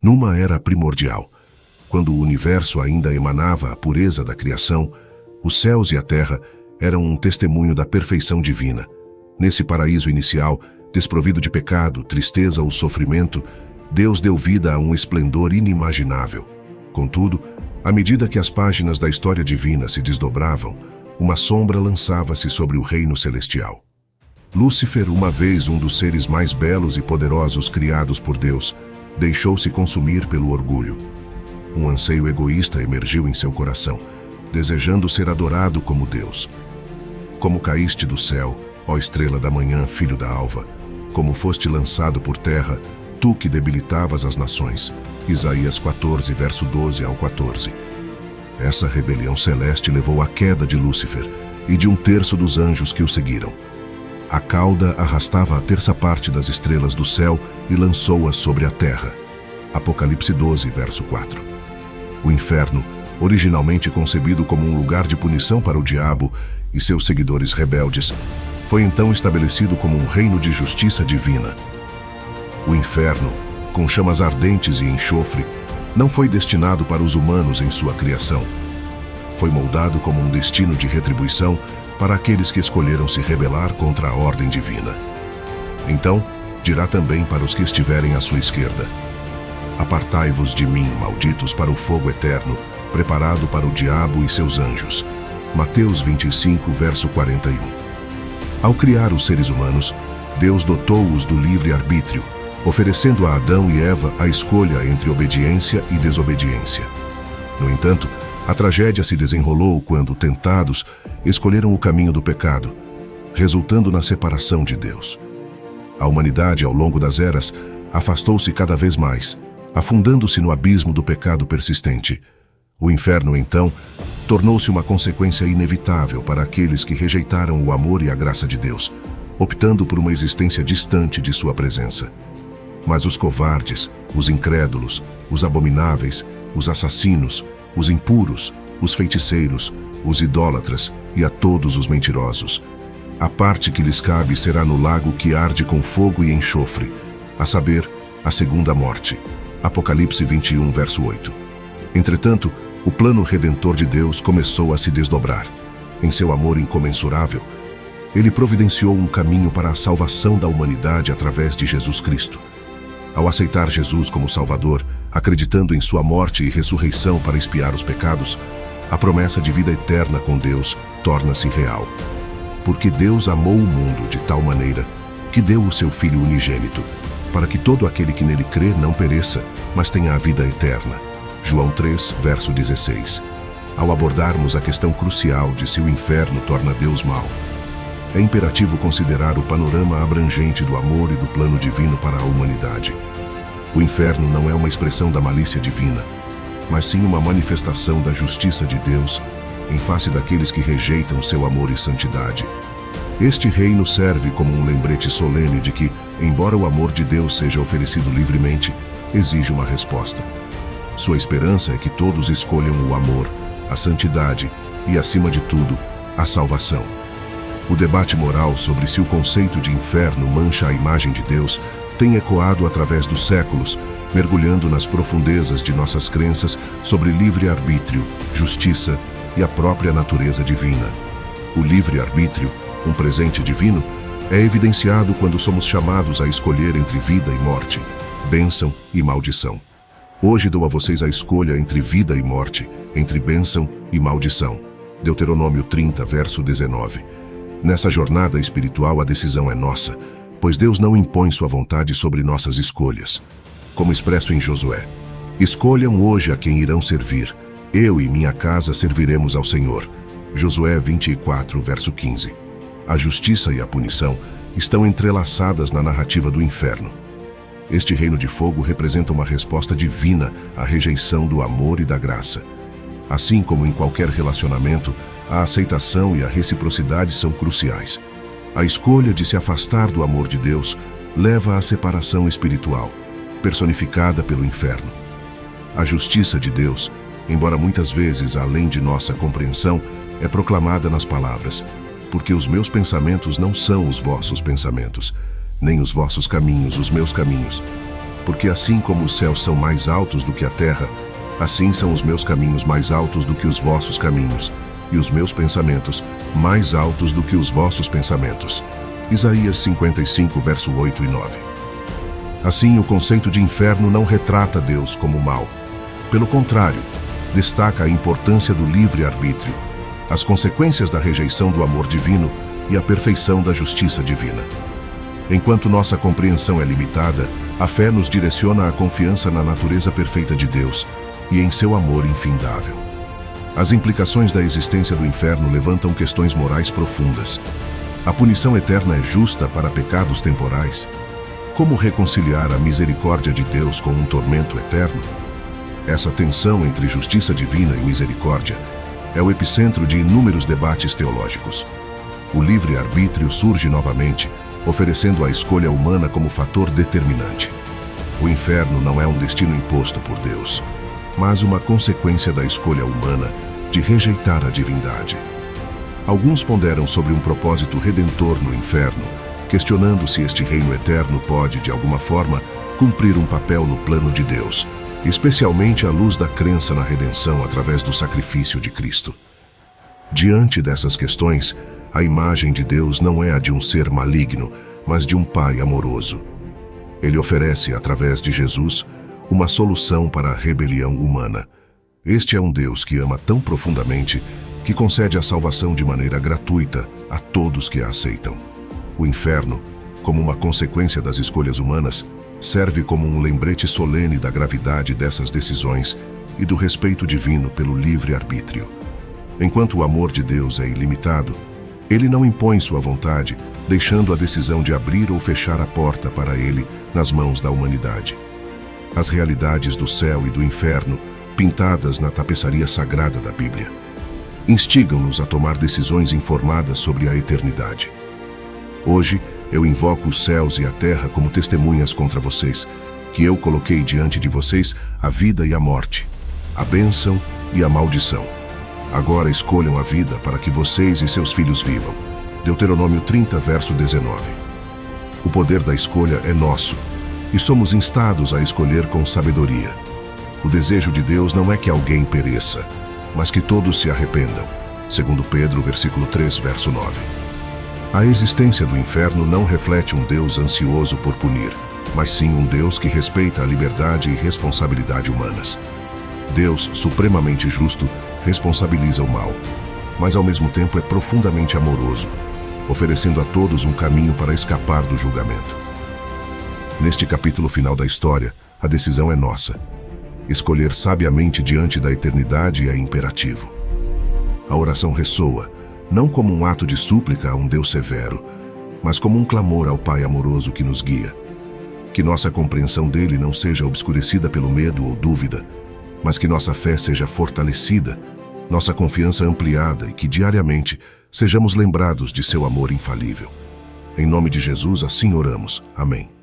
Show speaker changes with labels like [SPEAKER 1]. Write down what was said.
[SPEAKER 1] Numa era primordial, quando o universo ainda emanava a pureza da criação, os céus e a terra eram um testemunho da perfeição divina. Nesse paraíso inicial, desprovido de pecado, tristeza ou sofrimento, Deus deu vida a um esplendor inimaginável. Contudo, à medida que as páginas da história divina se desdobravam, uma sombra lançava-se sobre o reino celestial. Lúcifer, uma vez um dos seres mais belos e poderosos criados por Deus, deixou-se consumir pelo orgulho. Um anseio egoísta emergiu em seu coração, desejando ser adorado como Deus. Como caíste do céu, ó estrela da manhã, filho da alva, como foste lançado por terra, tu que debilitavas as nações. Isaías 14, verso 12 ao 14. Essa rebelião celeste levou à queda de Lúcifer e de um terço dos anjos que o seguiram. A cauda arrastava a terça parte das estrelas do céu e lançou-as sobre a terra. Apocalipse 12, verso 4. O inferno, originalmente concebido como um lugar de punição para o diabo e seus seguidores rebeldes, foi então estabelecido como um reino de justiça divina. O inferno, com chamas ardentes e enxofre, não foi destinado para os humanos em sua criação. Foi moldado como um destino de retribuição para aqueles que escolheram se rebelar contra a ordem divina. Então, dirá também para os que estiverem à sua esquerda: apartai-vos de mim, malditos, para o fogo eterno, preparado para o diabo e seus anjos. Mateus 25, verso 41. Ao criar os seres humanos, Deus dotou-os do livre-arbítrio, oferecendo a Adão e Eva a escolha entre obediência e desobediência. No entanto, a tragédia se desenrolou quando, tentados, escolheram o caminho do pecado, resultando na separação de Deus. A humanidade, ao longo das eras, afastou-se cada vez mais, afundando-se no abismo do pecado persistente. O inferno, então, tornou-se uma consequência inevitável para aqueles que rejeitaram o amor e a graça de Deus, optando por uma existência distante de sua presença. Mas os covardes, os incrédulos, os abomináveis, os assassinos, os impuros, os feiticeiros, os idólatras e a todos os mentirosos, a parte que lhes cabe será no lago que arde com fogo e enxofre, a saber, a segunda morte. Apocalipse 21, verso 8. Entretanto, o plano redentor de Deus começou a se desdobrar. Em seu amor incomensurável, Ele providenciou um caminho para a salvação da humanidade através de Jesus Cristo. Ao aceitar Jesus como Salvador, acreditando em sua morte e ressurreição para expiar os pecados, a promessa de vida eterna com Deus torna-se real. Porque Deus amou o mundo de tal maneira que deu o seu Filho unigênito, para que todo aquele que nele crê não pereça, mas tenha a vida eterna. João 3, verso 16. Ao abordarmos a questão crucial de se o inferno torna Deus mau, é imperativo considerar o panorama abrangente do amor e do plano divino para a humanidade. O inferno não é uma expressão da malícia divina, mas sim uma manifestação da justiça de Deus em face daqueles que rejeitam seu amor e santidade. Este reino serve como um lembrete solene de que, embora o amor de Deus seja oferecido livremente, exige uma resposta. Sua esperança é que todos escolham o amor, a santidade e, acima de tudo, a salvação. O debate moral sobre se o conceito de inferno mancha a imagem de Deus tem ecoado através dos séculos, mergulhando nas profundezas de nossas crenças sobre livre-arbítrio, justiça e a própria natureza divina. O livre-arbítrio, um presente divino, é evidenciado quando somos chamados a escolher entre vida e morte, bênção e maldição. Hoje dou a vocês a escolha entre vida e morte, entre bênção e maldição. Deuteronômio 30, verso 19. Nessa jornada espiritual a decisão é nossa, pois Deus não impõe sua vontade sobre nossas escolhas. Como expresso em Josué: escolham hoje a quem irão servir. Eu e minha casa serviremos ao Senhor. Josué 24, verso 15. A justiça e a punição estão entrelaçadas na narrativa do inferno. Este reino de fogo representa uma resposta divina à rejeição do amor e da graça. Assim como em qualquer relacionamento, a aceitação e a reciprocidade são cruciais. A escolha de se afastar do amor de Deus leva à separação espiritual, personificada pelo inferno. A justiça de Deus, embora muitas vezes além de nossa compreensão, é proclamada nas palavras: porque os meus pensamentos não são os vossos pensamentos, nem os vossos caminhos os meus caminhos. porque assim como os céus são mais altos do que a terra, assim são os meus caminhos mais altos do que os vossos caminhos, e os meus pensamentos mais altos do que os vossos pensamentos. Isaías 55, verso 8 e 9. Assim, o conceito de inferno não retrata Deus como mal. Pelo contrário, destaca a importância do livre-arbítrio, as consequências da rejeição do amor divino e a perfeição da justiça divina. Enquanto nossa compreensão é limitada, a fé nos direciona à confiança na natureza perfeita de Deus e em seu amor infindável. As implicações da existência do inferno levantam questões morais profundas. A punição eterna é justa para pecados temporais? Como reconciliar a misericórdia de Deus com um tormento eterno? Essa tensão entre justiça divina e misericórdia é o epicentro de inúmeros debates teológicos. O livre-arbítrio surge novamente, oferecendo a escolha humana como fator determinante. O inferno não é um destino imposto por Deus, mas uma consequência da escolha humana de rejeitar a divindade. Alguns ponderam sobre um propósito redentor no inferno, questionando se este reino eterno pode, de alguma forma, cumprir um papel no plano de Deus, especialmente à luz da crença na redenção através do sacrifício de Cristo. Diante dessas questões, a imagem de Deus não é a de um ser maligno, mas de um Pai amoroso. Ele oferece, através de Jesus, uma solução para a rebelião humana. Este é um Deus que ama tão profundamente que concede a salvação de maneira gratuita a todos que a aceitam. O inferno, como uma consequência das escolhas humanas, serve como um lembrete solene da gravidade dessas decisões e do respeito divino pelo livre-arbítrio. Enquanto o amor de Deus é ilimitado, Ele não impõe sua vontade, deixando a decisão de abrir ou fechar a porta para Ele nas mãos da humanidade. As realidades do céu e do inferno, pintadas na tapeçaria sagrada da Bíblia, instigam-nos a tomar decisões informadas sobre a eternidade. Hoje, eu invoco os céus e a terra como testemunhas contra vocês, que eu coloquei diante de vocês a vida e a morte, a bênção e a maldição. Agora escolham a vida para que vocês e seus filhos vivam. Deuteronômio 30, verso 19. O poder da escolha é nosso, e somos instados a escolher com sabedoria. O desejo de Deus não é que alguém pereça, mas que todos se arrependam. Segundo Pedro, versículo 3, verso 9. A existência do inferno não reflete um Deus ansioso por punir, mas sim um Deus que respeita a liberdade e responsabilidade humanas. Deus, supremamente justo, responsabiliza o mal, mas ao mesmo tempo é profundamente amoroso, oferecendo a todos um caminho para escapar do julgamento. Neste capítulo final da história, a decisão é nossa. Escolher sabiamente diante da eternidade é imperativo. A oração ressoa, não como um ato de súplica a um Deus severo, mas como um clamor ao Pai amoroso que nos guia. Que nossa compreensão dele não seja obscurecida pelo medo ou dúvida, mas que nossa fé seja fortalecida, nossa confiança ampliada e que diariamente sejamos lembrados de seu amor infalível. Em nome de Jesus, assim oramos. Amém.